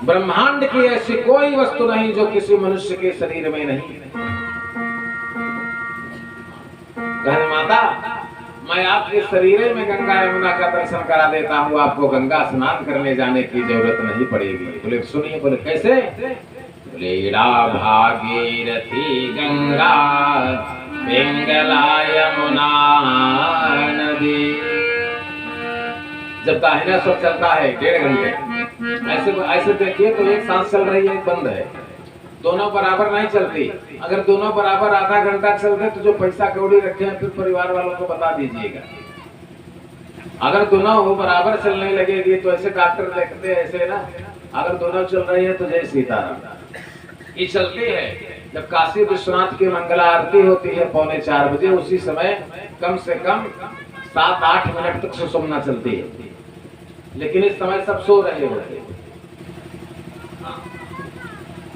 ब्रह्मांड की ऐसी कोई वस्तु नहीं जो किसी मनुष्य के शरीर में नहीं। कहने माता, मैं आपके शरीर में गंगा यमुना का दर्शन करा देता हूँ, आपको गंगा स्नान करने जाने की जरूरत नहीं पड़ेगी। बोले सुनिए, बोले कैसे? बोले इड़ा भागीरथी गंगा पिंगला यमुना नदी। जब दाहिना स्वर चलता है 1.5 घंटे, ऐसे देखिए तो एक सांस चल रही है, एक बंद है, दोनों बराबर नहीं चलती। अगर दोनों बराबर आधा घंटा चल रहे तो जो पैसा कौड़ी रखे हैं फिर परिवार वालों को बता दीजिएगा। अगर दोनों वो बराबर चलने लगेगी तो ऐसे डॉक्टर देखते हैं ऐसे ना, अगर दोनों चल रही है तो जय सीताराम। ये चलती है। जब काशी विश्वनाथ की मंगला आरती होती है 3:45 बजे, उसी समय कम से कम 7-8 मिनट तक सुषुम्ना चलती है, लेकिन इस समय सब सो रहे होते हैं।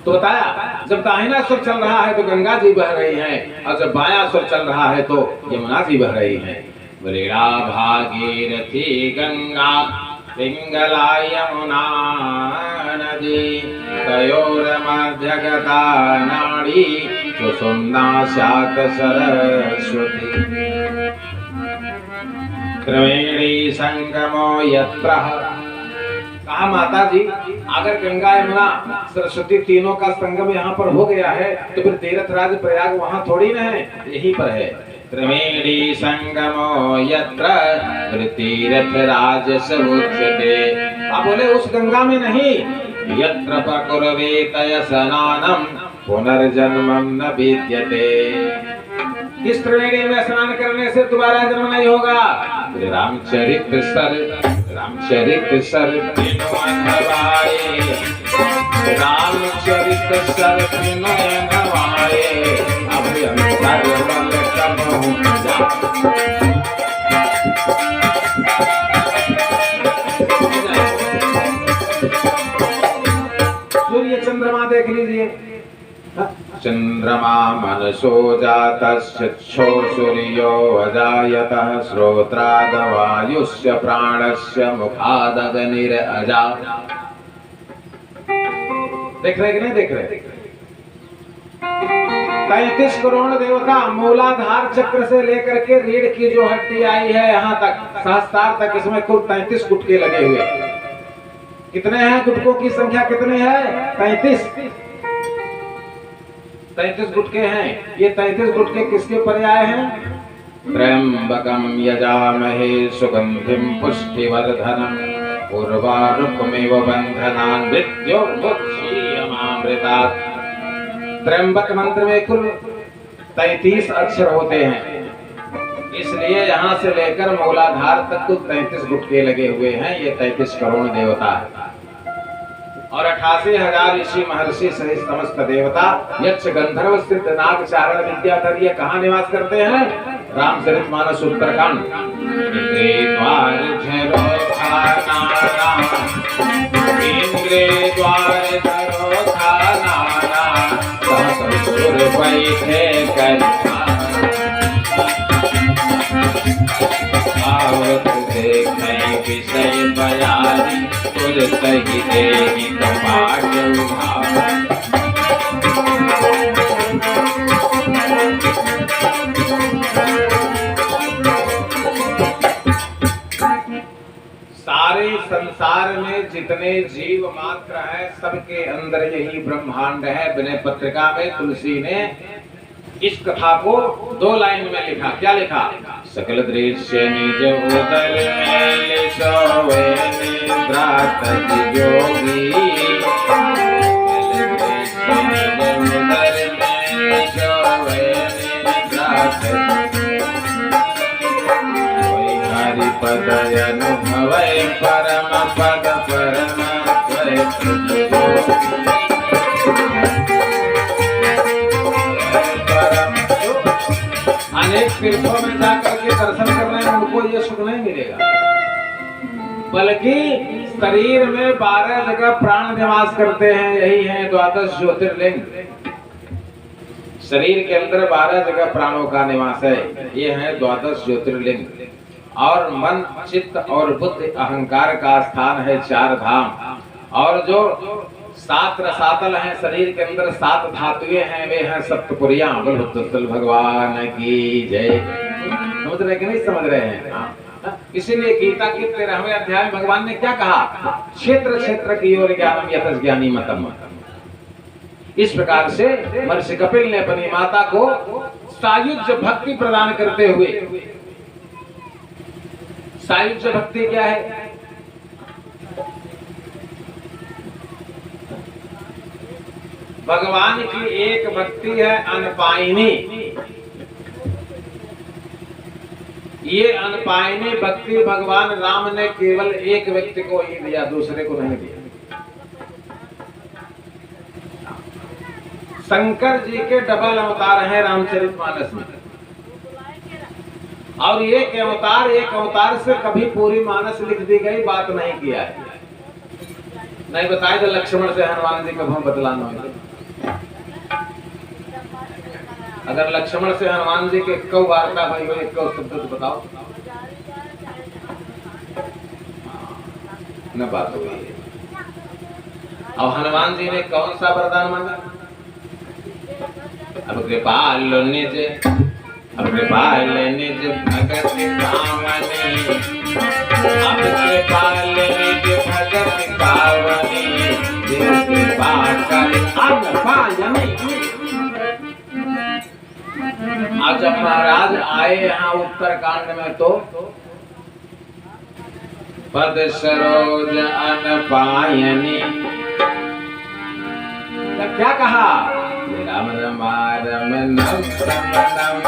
तो बताया, जब दाहिना सुर चल रहा है तो गंगा जी बह रही हैं, और जब बायां सुर चल रहा है तो यमुना जी बह रही हैं। बोलेड़ा भागीरथी गंगा पिंगला यमुना नदी तयोर मध्यगता नाड़ी सुषुम्ना स्यात् सरस्वती क्रमेणी संगमो यत्र। कहा माता जी, अगर गंगा यमुना सरस्वती तीनों का संगम यहाँ पर हो गया है तो फिर तीर्थराज प्रयाग वहाँ थोड़ी न है, यहीं पर है। त्रिवेणी संगमो यत्र तीर्थराज समुच्यते। आप बोले उस गंगा में नहीं, यत्र प्रकुर्वेतय स्नानम पुनर्जन्मं न विद्यते। इस त्रिवेणी में स्नान करने से दोबारा जन्म नहीं होगा। रामचरित सर रामचरित सर नवाए, रामचरित सर नवाए, अब हम सर्वल कबहु सूर्य चंद्रमा देख लीजिए। चंद्रमा मनसो जातश्चक्षो सूर्यो अजायतः श्रोत्राद वायुस्य प्राणस्य मुखादग्निरजा। देख रहे कि नहीं देख रहे? 33 करोड़ देवता मूलाधार चक्र से लेकर के रीढ़ की जो हड्डी आई है यहाँ तक सहस्त्रार तक, इसमें कुल 33 गुटके लगे हुए। कितने हैं गुटकों की संख्या? कितनी है? 33 गुटके हैं। ये 33 गुटके किसके पर्याय हैं? त्र्यंबकम यजामहे सुगंधिम पुष्टिवर्धनम उर्वारुकमेव बंधनान् मृत्योर्मुक्षीयमामृतात्। त्र्यंबक मंत्र में कुल 33 अक्षर होते हैं, इसलिए यहाँ से लेकर मूलाधार तक कुल 33 गुटके लगे हुए हैं। ये 33 करोड़ देवता है और 88,000 ऋषि महर्षि सहित समस्त देवता यक्ष गंधर्व सिद्ध नाग चारण विद्याधर ये कहाँ निवास करते हैं? रामचरितमानस उत्तरकांड। विषय बयारी तुल सही देवी कपाट सारे संसार में जितने जीव मात्र है सबके अंदर यही ब्रह्मांड है। विनय पत्रिका में तुलसी ने इस कथा को 2 लाइन में लिखा। क्या लिखा? सकल दृश्य निज उदर में सोवे निद्रा तज योगी। हरि पद अनुभव परम पद परम अनेक तीर्थों में जाकर के दर्शन करने में उनको ये सुख नहीं मिलेगा, बल्कि शरीर में 12 जगह प्राण निवास करते हैं। यही है 12 ज्योतिर्लिंग। शरीर के अंदर 12 जगह प्राणों का निवास है। ये है 12 ज्योतिर्लिंग। और मन चित्त और बुद्धि अहंकार का स्थान है 4 धाम। और जो 7 रसातल हैं शरीर के अंदर, 7 धातुएं हैं, वे हैं सप्तपुरियां। बोल भगवान की जय। समझ रहे कि नहीं समझ रहे हैं? इसीलिए गीता के 13वें अध्याय में भगवान ने क्या कहा? क्षेत्र क्षेत्र की ओर ज्ञानम यतस ज्ञानी मतम। इस प्रकार से महर्षि कपिल ने अपनी माता को सायुज्य भक्ति प्रदान करते हुए, सायुज्य भक्ति क्या है? भगवान की एक भक्ति है अनपायनी। ये अनपायनी भक्ति भगवान राम ने केवल एक व्यक्ति को ही दिया, दूसरे को नहीं दिया। शंकर जी के डबल अवतार हैं रामचरितमानस में, और एक अवतार से कभी पूरी मानस लिख दी गई बात नहीं किया है। नहीं बताए तो लक्ष्मण से हनुमान जी कब हम बतलाना है? अगर लक्ष्मण से हनुमान जी के कौ वार्ता भाई हो, एक शब्द तो बताओ न। बात हो गई। अब हनुमान जी ने कौन सा वरदान मांगा? अब कृपाल निज भगत कामनी, अब कृपाल निज भगत कामनी, कृपा कर अब पायनी। आज जब महाराज आए यहाँ उत्तरकांड में तो पद सरोज अनपायनी, तब क्या कहा? राम रमारम नम समनम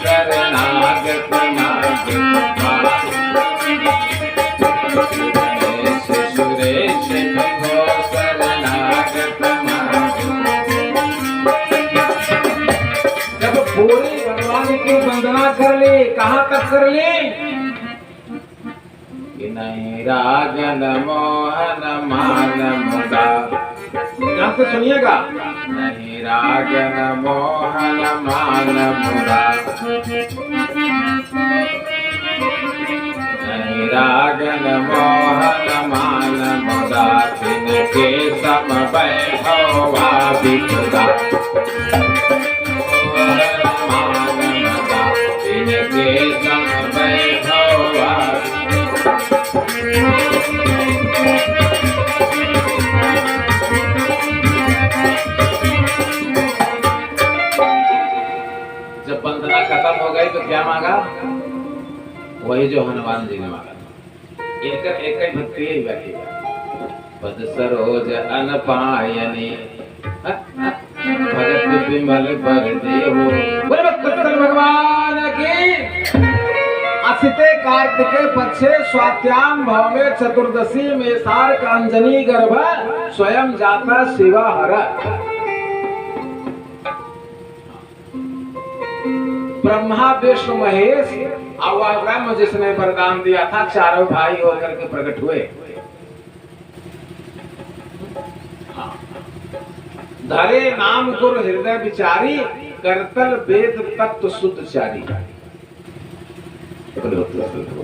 शरणागत सुरेश भगो शरणागत। जब पूरी भगवान की वंदना कर ली, कहाँ तक कर ली? नहीं रागन मोहन मान मुदा, ध्यान से सुनिएगा। नहीं रागन मोहन मान मुदा, नहीं रागन मोहन मान मुदा, तिनके सम वैभवा विपुला, मान मुदा, तिनके सम वैभवा। जब वंदना खत्म हो गई तो क्या मांगा? वही जो हनुमान जी ने मांगा। एक ही भक्ति यही बैठी पद सरोज अनपायनी, भगत विमल पर देवो। बोले भक्त भगवान की। असिते कार्तिके पक्षे स्वात्याम भौमे चतुर्दशी में सार्क अंजनी गर्भ स्वयं जाता शिवा हर। ब्रह्मा विष्णु महेश और ब्रह्म जिसने वरदान दिया था, चारों भाई होकर के प्रकट हुए। धरे नाम गुरु हृदय विचारी, करतल वेद तत्व शुद्ध चारी।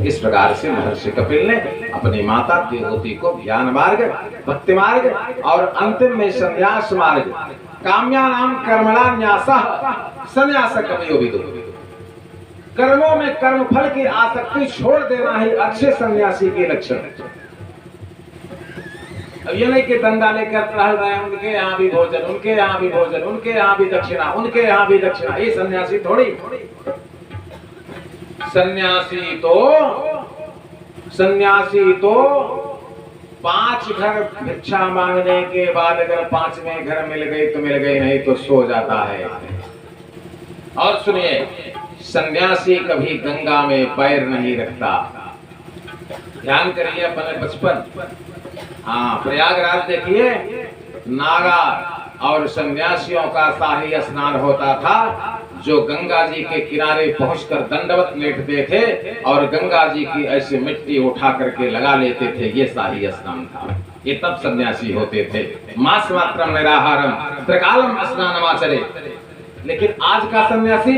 इस प्रकार से महर्षि कपिल ने अपनी माता देवहूति को ज्ञान मार्ग, भक्ति मार्ग और अंतिम में संन्यास मार्ग, काम्या नाम कर्मणा न्यासः संन्यास कवियो विदुः। कर्मों में कर्म फल की आसक्ति छोड़ देना ही अच्छे सन्यासी के लक्षण है। अब ये नहीं कि धंधा लेकर टहल रहे हैं, उनके यहाँ भी भोजन, उनके यहाँ भी भोजन, उनके यहाँ भी दक्षिणा, उनके यहाँ भी दक्षिणा। ये सन्यासी थोड़ी। सन्यासी तो 5 घर भिक्षा मांगने के बाद अगर 5वें घर मिल गई तो मिल गई, नहीं तो सो जाता है। और सुनिए, सन्यासी कभी गंगा में पैर नहीं रखता। ध्यान करिए अपने बचपन। हाँ, प्रयागराज देखिए, नागा और सन्यासियों का शाही स्नान होता था, जो गंगा जी के किनारे पहुंचकर दंडवत लेटते थे और गंगा जी की ऐसे मिट्टी उठा करके लगा लेते थे। ये शाही स्नान था। ये तब सन्यासी होते थे। मास मात्रम निराहारम त्रिकालम स्नानमाचरे। लेकिन आज का सन्यासी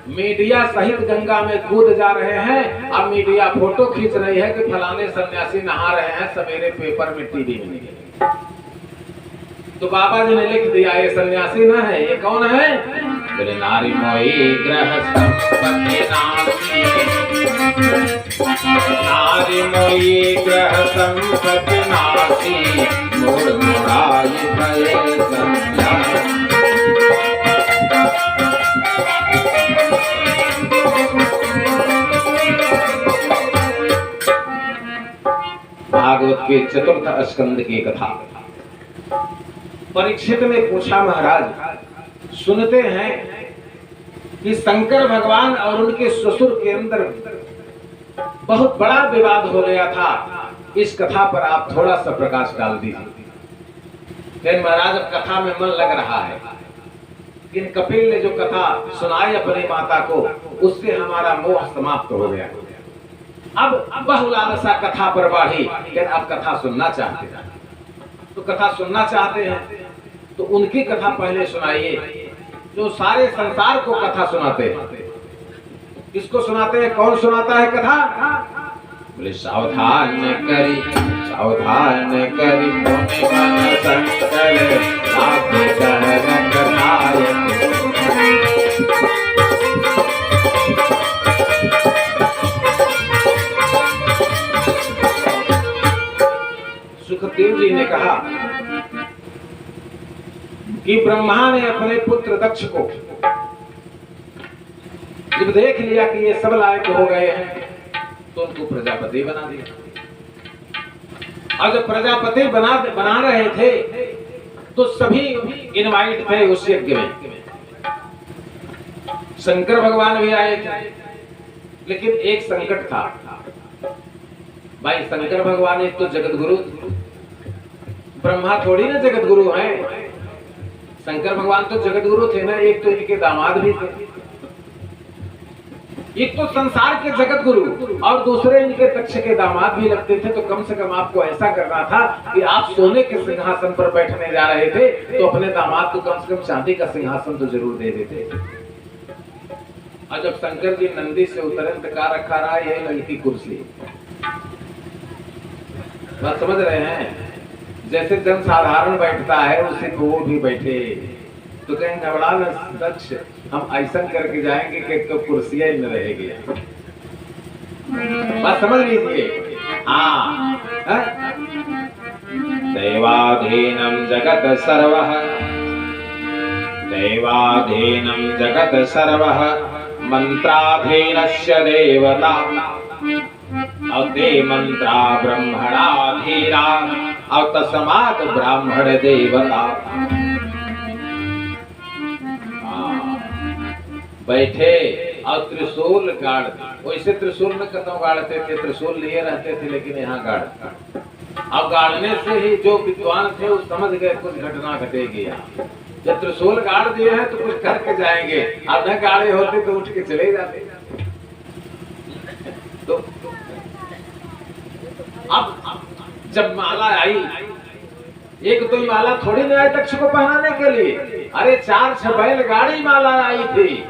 मीडिया सहित गंगा में कूद जा रहे हैं। अब मीडिया फोटो खींच रही है कि फलाने सन्यासी नहा रहे हैं, सवेरे पेपर में टीवी में निकले। तो बाबा जी ने लिख दिया ये सन्यासी न है, ये कौन है? बोले नारी मोई ग्रह संपत्ति नासी, नारी मोई ग्रह संपत्ति नासी, मोड़ मोड़ाई भये सन्यासी। भागवत के चतुर्थ स्कंद की कथा। परीक्षित ने पूछा, महाराज सुनते हैं कि शंकर भगवान और उनके ससुर के अंदर बहुत बड़ा विवाद हो गया था, इस कथा पर आप थोड़ा सा प्रकाश डाल दीजिए। लेकिन महाराज अब कथा में मन लग रहा है, इन कपिल ने जो कथा सुनाई अपनी माता को, उससे हमारा मोह समाप्त हो गया। अब बहुलालसा कथा पर बढ़ी, लेकिन अब कथा सुनना चाहते हैं। तो कथा सुनना चाहते हैं तो उनकी कथा पहले सुनाइए जो सारे संसार को कथा सुनाते हैं। किसको सुनाते हैं? कौन सुनाता है कथा? बोले सावधान करी, सावधान करी मोने मन संकल, आपके कहन कथाय। सुखदेव जी ने कहा कि ब्रह्मा ने अपने पुत्र दक्ष को जब देख लिया कि ये सब लायक हो गए हैं, तो उनको प्रजापति बना दिया। और जब प्रजापति बना रहे थे तो सभी इनवाइट थे उस यज्ञ में। शंकर भगवान भी आए थे, लेकिन एक संकट था भाई। शंकर भगवान एक तो जगत गुरु, ब्रह्मा थोड़ी ना जगत गुरु हैं। शंकर भगवान तो जगत गुरु थे ना, एक तो इनके दामाद भी थे। एक तो संसार के जगत गुरु और दूसरे इनके दक्ष के दामाद भी लगते थे। तो कम से कम आपको ऐसा करना था कि आप सोने के सिंहासन पर बैठने जा रहे थे तो अपने दामाद को कम से कम चांदी का सिंहासन तो जरूर दे देते। और जब शंकर जी नंदी से उतरे तो क्या रखा रहा? यही लंकी कुर्सी। बात समझ रहे हैं? जैसे जन साधारण बैठता है उसी को वो भी बैठे। तो कहीं घबरा न दक्ष, हम ऐसा करके जाएंगे कि तो कुर्सियां ही न रहेगी। बात समझ लीजिए। हाँ, दैवाधीनम जगत सर्वः, दैवाधीनम जगत सर्वः, मंत्राधीनस्य देवता, और ते मंत्रा ब्रह्मणा धीरा, और तस्मात् ब्राह्मण देवता। बैठे और त्रिशूल गाड़, वैसे त्रिशूल में कदम गाड़ते थे, त्रिशूल लिए रहते थे, लेकिन यहाँ गाड़। अब गाड़ने से ही जो विद्वान थे वो समझ गए कुछ घटना घटेगी। जब त्रिशूल गाड़ दिए हैं तो कुछ करके जाएंगे, अब न गाड़े होते तो उठ के चले जाते। तो अब जब माला आई, एक तो माला थोड़ी नहीं आई दक्ष को पहनाने के लिए, अरे 4-6 बैलगाड़ी माला आई थी।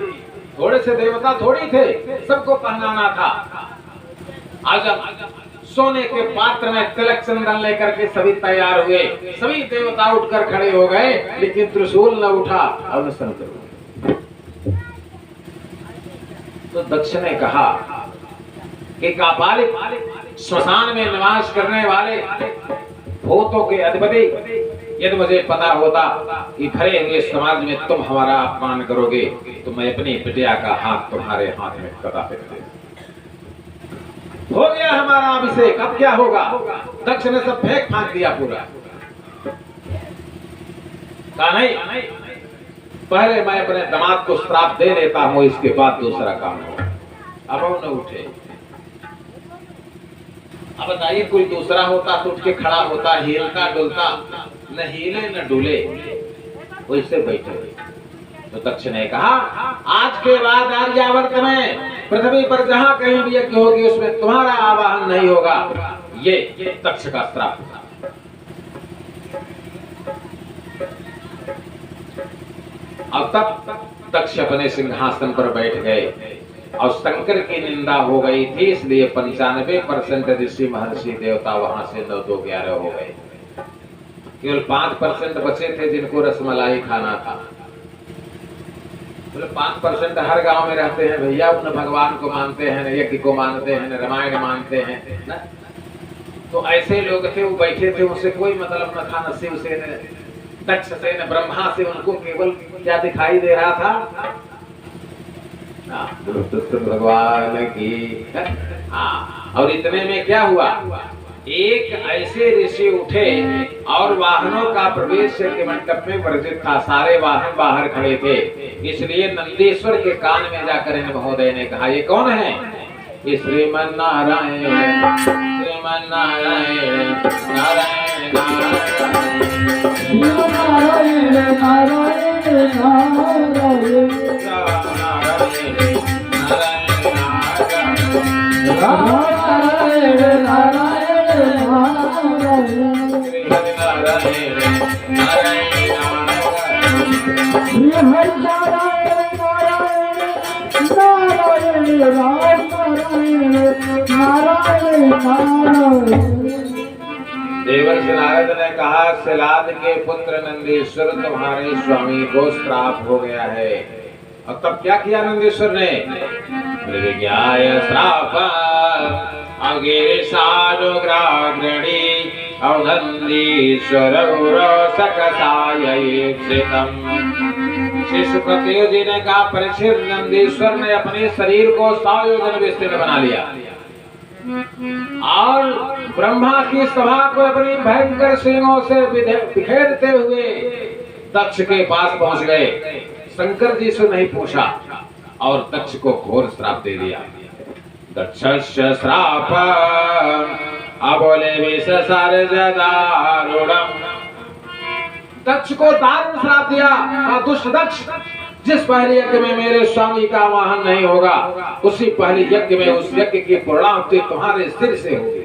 थोड़े से देवता थोड़ी थे, सबको पहनाना था। आज सोने के पात्र में तिलक चंदन लेकर के सभी तैयार हुए, सभी देवता उठकर खड़े हो गए, लेकिन त्रिशूल न उठा और न शंकर। तो दक्ष ने कहा कि कापालिक श्मशान में निवास करने वाले भूतों के अधिपति, यदि मुझे पता होता कि भरे हुए समाज में तुम हमारा अपमान करोगे तो मैं अपनी बिटिया का हाथ तुम्हारे हाथ में कदापि नहीं दूंगा। हो गया हमारा अभिषेक, अब क्या होगा? दक्ष ने सब फेंक फांक दिया पूरा। कहा नहीं, पहले मैं अपने दामाद को श्राप दे देता हूं, इसके बाद दूसरा काम होगा। अब वो न उठे। अब बताइए कोई दूसरा होता तो उठ के खड़ा होता, हिलता डुलता, न हिले न डुले, वैसे बैठे। तो दक्ष ने कहा आज के बाद आर्यावर्त में पृथ्वी पर जहां कहीं भी यज्ञ होगी उसमें तुम्हारा आवाहन नहीं होगा। ये दक्ष का श्राप था। अब तक दक्ष अपने सिंहासन पर बैठ गए और शंकर की निंदा हो गई थी, इसलिए 95% ऋषि महर्षि देवता वहां से 9-2-11 हो गए। केवल 5% बचे थे जिनको रसमलाई खाना था। बोले 5% हर गांव में रहते हैं भैया, अपने भगवान को मानते हैं, न यज्ञ को मानते हैं, न रामायण मानते हैं न? तो ऐसे लोग थे, वो बैठे थे, उनसे कोई मतलब न था, न शिव से, न दक्ष से, न ब्रह्मा से। उनको केवल क्या दिखाई दे रहा था? भगवान की। हाँ, और इतने में क्या हुआ, एक ऐसे ऋषि उठे और वाहनों का प्रवेश के मंडप में वर्जित था, सारे वाहन बाहर खड़े थे। इसलिए नंदीश्वर के कान में जाकर इन महोदय ने कहा, ये कौन है? ये श्रीमन नारायण, श्रीमन नारायण, नारायण नारायण, नारायण देवर्षि नारद ने कहा, सिलाद के पुत्र नंदीश्वर, तुम्हारे स्वामी को श्राप हो गया है। और तब क्या किया नंदीश्वर ने? विज्ञाय श्राप अगिरिशानुग्राग्रणी अवनंदीश्वर श्री सुखदेव जी ने कहा, परीक्षित, नंदीश्वर ने अपने शरीर को 100 योजन विस्तीर्ण बना लिया और ब्रह्मा की सभा को अपनी भयंकर सिंहों से बिखेरते हुए दक्ष के पास पहुंच गए। शंकर जी से नहीं पूछा और दक्ष को घोर श्राप दे दिया। दक्षस्य श्राप अबोले विषसारजदारुणम्, दक्ष को दारुण श्राप दिया। दुष्ट दक्ष, जिस पहले यज्ञ में मेरे स्वामी का वाहन नहीं होगा, उसी पहले यज्ञ में उस यज्ञ की पूर्णाहुति तुम्हारे सिर से होगी।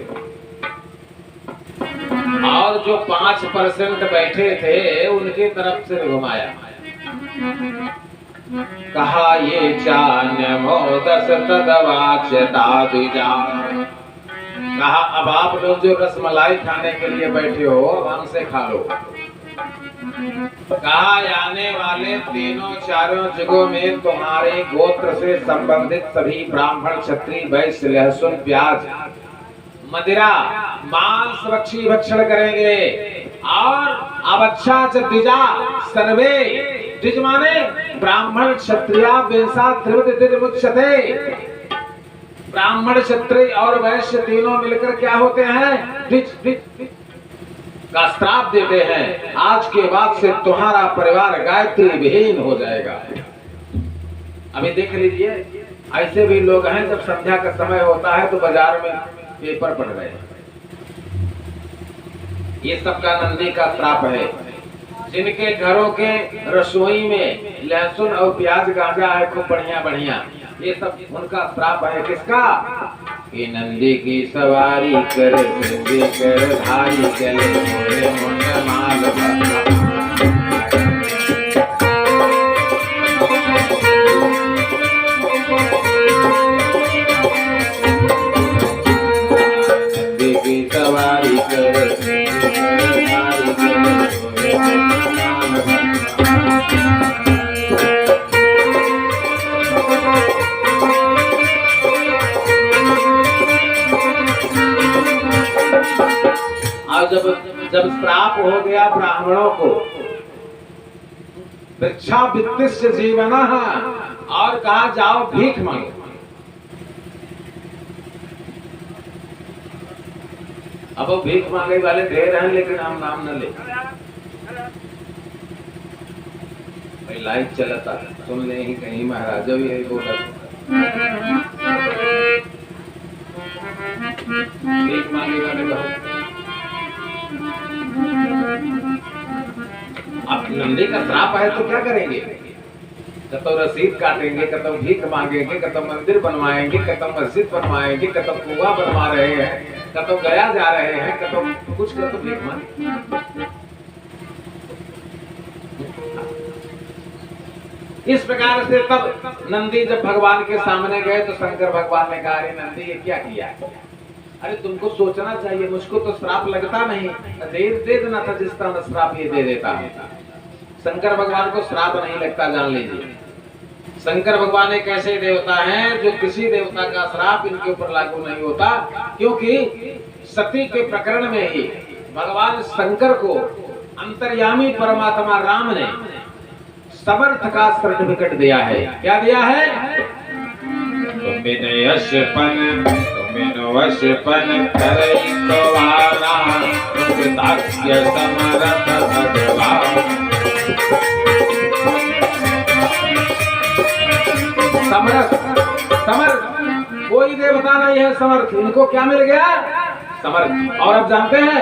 और जो 5% बैठे थे उनकी तरफ से घुमाया, कहा, ये चान्यमोदस तदवाच्यता द्विजा। कहा, अब आप लोग जो रसमलाई खाने के लिए बैठे हो, अब हमसे खा लो। कहा, आने वाले 3-4 युगों में तुम्हारे गोत्र से संबंधित सभी ब्राह्मण, क्षत्रिय, वैश्य लहसुन, प्याज, मदिरा, मांस, मच्छी भक्षण करेंगे। और अब अच्छा द्विजा सर्वे, द्विज माने ब्राह्मण, क्षत्रिय, वैश्य, त्रिविध मुच्यते। ब्राह्मण, क्षत्रिय और वैश्य तीनों मिलकर क्या होते हैं? द्विज का श्राप देते हैं। आज के बाद से तुम्हारा परिवार गायत्री विहीन हो जाएगा। अभी देख लीजिए, ऐसे भी लोग हैं, जब संध्या का समय होता है तो बाजार में पेपर पढ़ रहे हैं। ये सबका नंदी का श्राप है। जिनके घरों के रसोई में लहसुन और प्याज, गांजा है खूब बढ़िया बढ़िया, ये सब उनका श्राप है। किसका? कि नंदी की सवारी कर, सिंधी कर धारी चले, मोरे मुंड माल नंदी की सवारी कर, सिंधी कर धारी चले, मोरे मुंड जब श्राप हो गया ब्राह्मणों को, भिक्षा वित्तिस्य जीवनः, और कहा जाओ भीख मांगो। अब वो भीख मांगे वाले ढेर हैं, लेकिन हम नाम न ले। भाई लाइव चलता, सुन ले ही कहीं महाराजा भी यही बोला, भीख मांगे वाले बहुत। अब नंदी का श्राप है तो क्या करेंगे? कतो रसीद काटेंगे, कतो भीख मांगेंगे, कतो मंदिर बनवाएंगे, कतो मस्जिद बनवाएंगे, कतो कुआं बनवा रहे हैं, कतो गया जा रहे हैं, कतो कुछ कतो भीख मांगे। इस प्रकार से तब नंदी जब भगवान के सामने गए तो शंकर भगवान ने कहा, अरे नंदी ये क्या किया? अरे तुमको सोचना चाहिए, मुझको तो श्राप लगता नहीं, दे देना था जिस तरह श्राप ये दे देता है। शंकर भगवान को श्राप नहीं लगता, जान लीजिए। शंकर भगवान एक ऐसे देवता हैं जो किसी देवता का श्राप इनके ऊपर लागू नहीं होता, क्योंकि सती के प्रकरण में ही भगवान शंकर को अंतर्यामी परमात्मा राम ने समर्थ का सर्टिफिकेट दिया है। क्या दिया है? समर्थ, समर्थ कोई देवता नहीं है समर्थ, इनको क्या मिल गया? समर्थ। और अब जानते हैं,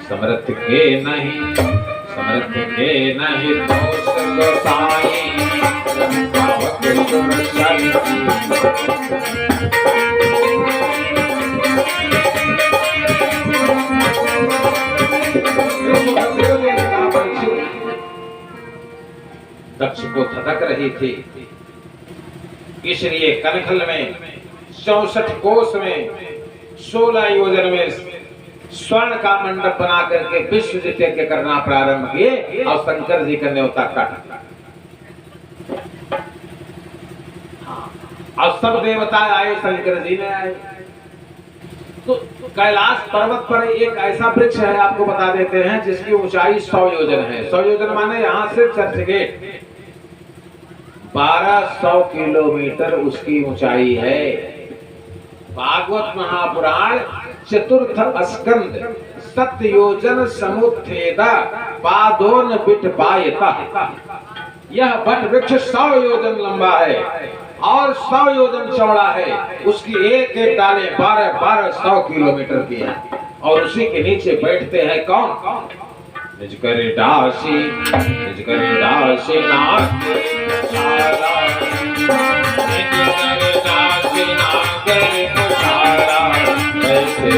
समर्थ के नहीं, समर्थ के नहीं दोष गोसाई, दक्ष को धधक रही थी, इसलिए कनखल में 64 कोस में 16 योजन में स्वर्ण का मंडप बना करके विश्व यज्ञ करना प्रारंभ किए और शंकर जी का न्योता काटा। और सब देवता आए, शंकर जी में आए। तो कैलाश पर्वत पर एक ऐसा वृक्ष है, आपको बता देते हैं, जिसकी ऊंचाई 100 योजन है। 100 योजन माने यहां से चर्चगेट 1200 किलोमीटर उसकी ऊंचाई है। भागवत महापुराण चतुर्थ स्कंद सत्य योजन समुत्थेद पादोन बिट पायता। यह वट वृक्ष 100 योजन लंबा है और 100 योजन चौड़ा है। उसकी एक एक डाले 1200 किलोमीटर की है। और उसी के नीचे बैठते हैं कौन? निजकर दासी, निजकर दासी नाग सारा, निजकर दासी नागर सारा, बैठे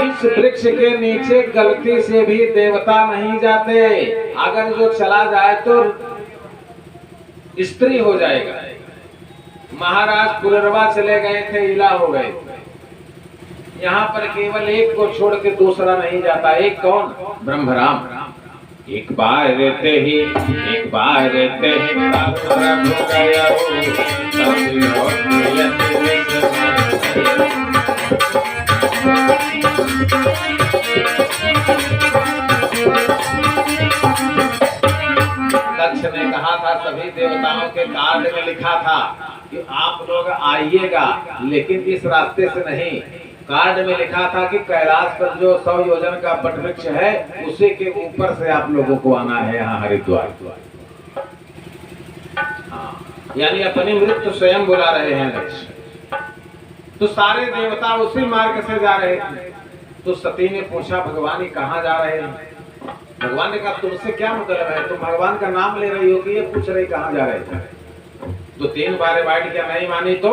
इस वृक्ष के नीचे गलती से भी देवता नहीं जाते। अगर जो चला जाए तो स्त्री हो जाएगा। महाराज पुररवा चले गए थे, इला हो गए। यहाँ पर केवल एक को छोड़ के दूसरा नहीं जाता। एक कौन? ब्रह्मराम। एक बार रहते ही, एक बार रहते ही प्रभु गया दक्ष ने कहा था, सभी देवताओं के कार्ड में लिखा था कि आप लोग आइएगा, लेकिन इस रास्ते से नहीं। कार्ड में लिखा था कि कैलाश पर जो 100 योजन का वट वृक्ष है, उसी के ऊपर से आप लोगों को आना है यहाँ हरिद्वार। यानी अपनी मृत्यु स्वयं बुला रहे हैं दक्ष। तो सारे देवता उसी मार्ग से जा रहे थे। तो सती ने पूछा, भगवान कहाँ जा रहे हैं? भगवान ने कहा, तुमसे क्या मतलब है? तुम भगवान का नाम ले रही हो कि ये पूछ रही कहाँ जा रहे थे? तो 3 बार बैठ क्या नहीं मानी तो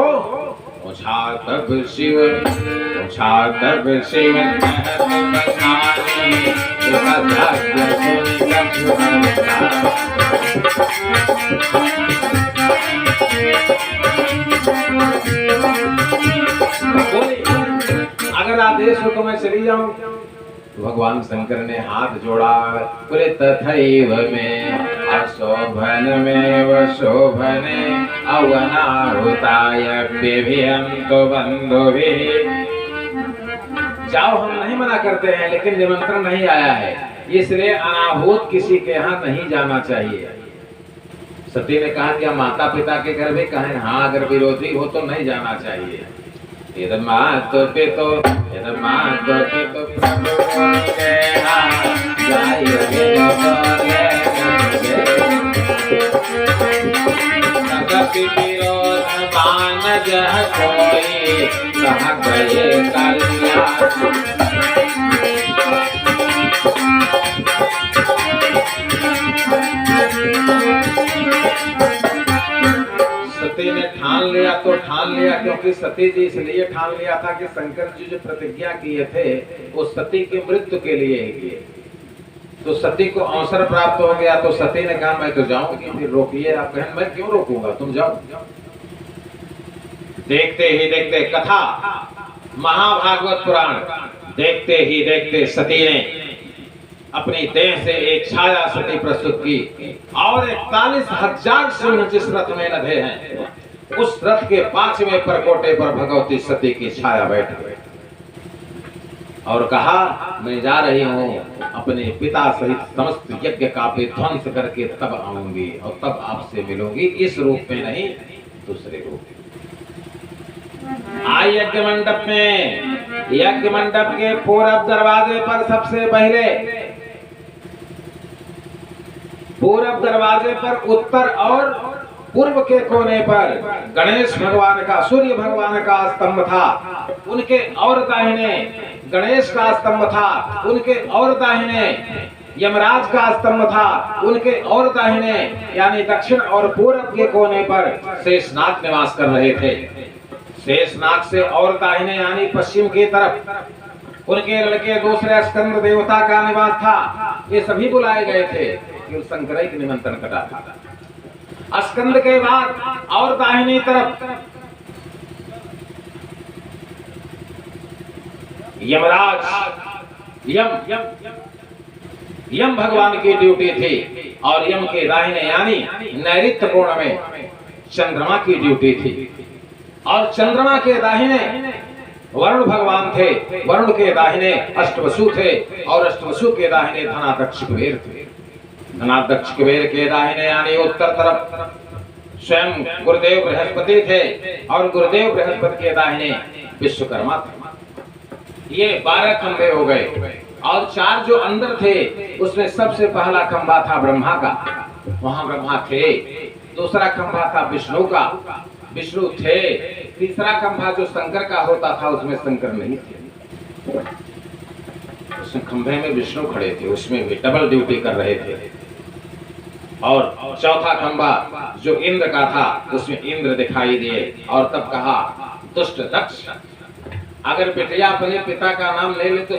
पूछा तब शिव, पूछा तब शिव अगर आदेश हो तो मैं चली जाऊं। भगवान शंकर ने हाथ जोड़ा, बोले तथैव में अशोभन में वशोभने अवनाहुताय बिभियन्तु बन्धुभिः। जाओ, हम नहीं मना करते हैं, लेकिन निमंत्रण नहीं आया है, इसलिए अनाहुत किसी के यहाँ नहीं जाना चाहिए। सती ने कहा, क्या माता पिता के घर भी कहें? हाँ, अगर विरोधी हो तो नहीं जाना चाहिए। यदमातो पितो यदमातो पितो प्रभु केहा जाय गे बोले जगत विरोध मान जह कोई कहा गए कल्याण। सती ने ठान लिया तो ठान लिया क्योंकि सती जी इसलिए ठान लिया था कि शंकर जी जो प्रतिज्ञा किए थे वो सती की मृत्यु के लिए ही किए। तो सती को अवसर प्राप्त हो गया तो सती ने कहा मैं तो जाऊंगी, फिर रोकिए आप। बहन मैं क्यों रोकूंगा, तुम जाओ। देखते ही देखते कथा महाभागवत पुराण देखते ही देखते सती ने अपनी देह से एक छाया सती प्रस्तुत की और 41,000 सिंह जिस रथ में लदे हैं उस रथ के 5वें परकोटे पर भगवती सती की छाया बैठ गई और कहा मैं जा रही हूं अपने पिता सहित समस्त यज्ञ का विध्वंस करके तब आऊंगी और तब आपसे मिलूंगी, इस रूप में नहीं दूसरे रूप में। आई यज्ञ मंडप में, यज्ञ मंडप के पूरब दरवाजे पर सबसे पहले पूरब दरवाजे पर उत्तर और पूर्व के कोने पर गणेश भगवान का, सूर्य भगवान का स्तंभ था, उनके और दाहिने गणेश का स्तंभ था, उनके और दाहिने यमराज का स्तंभ था, उनके और दाहिने यानी दक्षिण और पूर्व के कोने पर शेषनाग निवास कर रहे थे। शेषनाग से और दाहिने यानी पश्चिम की तरफ उनके लड़के दूसरे स्कंद देवता का निवास था। ये सभी बुलाए गए थे कि शंकर के निमंत्रण कटा था। स्कंद के बाद और दाहिनी तरफ यमराज यम भगवान की ड्यूटी थी और यम के दाहिने यानी नैऋत्य कोण में चंद्रमा की ड्यूटी थी और चंद्रमा के दाहिने वरुण भगवान थे, वरुण के दाहिने अष्टवसु थे और अष्टवसु के दाहिने धनाध्यक्ष कुबेर थे। धनाध्यक्ष कुबेर के दाहिने यानी उत्तर तरफ स्वयं गुरुदेव बृहस्पति थे और गुरुदेव बृहस्पति के दाहिने विश्वकर्मा थे। ये 12 खंभे हो गए और 4 जो अंदर थे उसमें सबसे पहला खंभा था ब्रह्मा का, वहां ब्रह्मा थे। दूसरा खंभा था विष्णु का, विष्णु थे। तीसरा खंभा जो शंकर का होता था उसमें शंकर नहीं थे। उस खंभे में विष्णु खड़े थे, उसमें भी डबल ड्यूटी कर रहे थे। और चौथा खंभा जो इंद्र का था उसमें इंद्र दिखाई दिए और तब कहा दुष्ट दक्ष, अगर बिटिया अपने पिता का नाम ले ले तो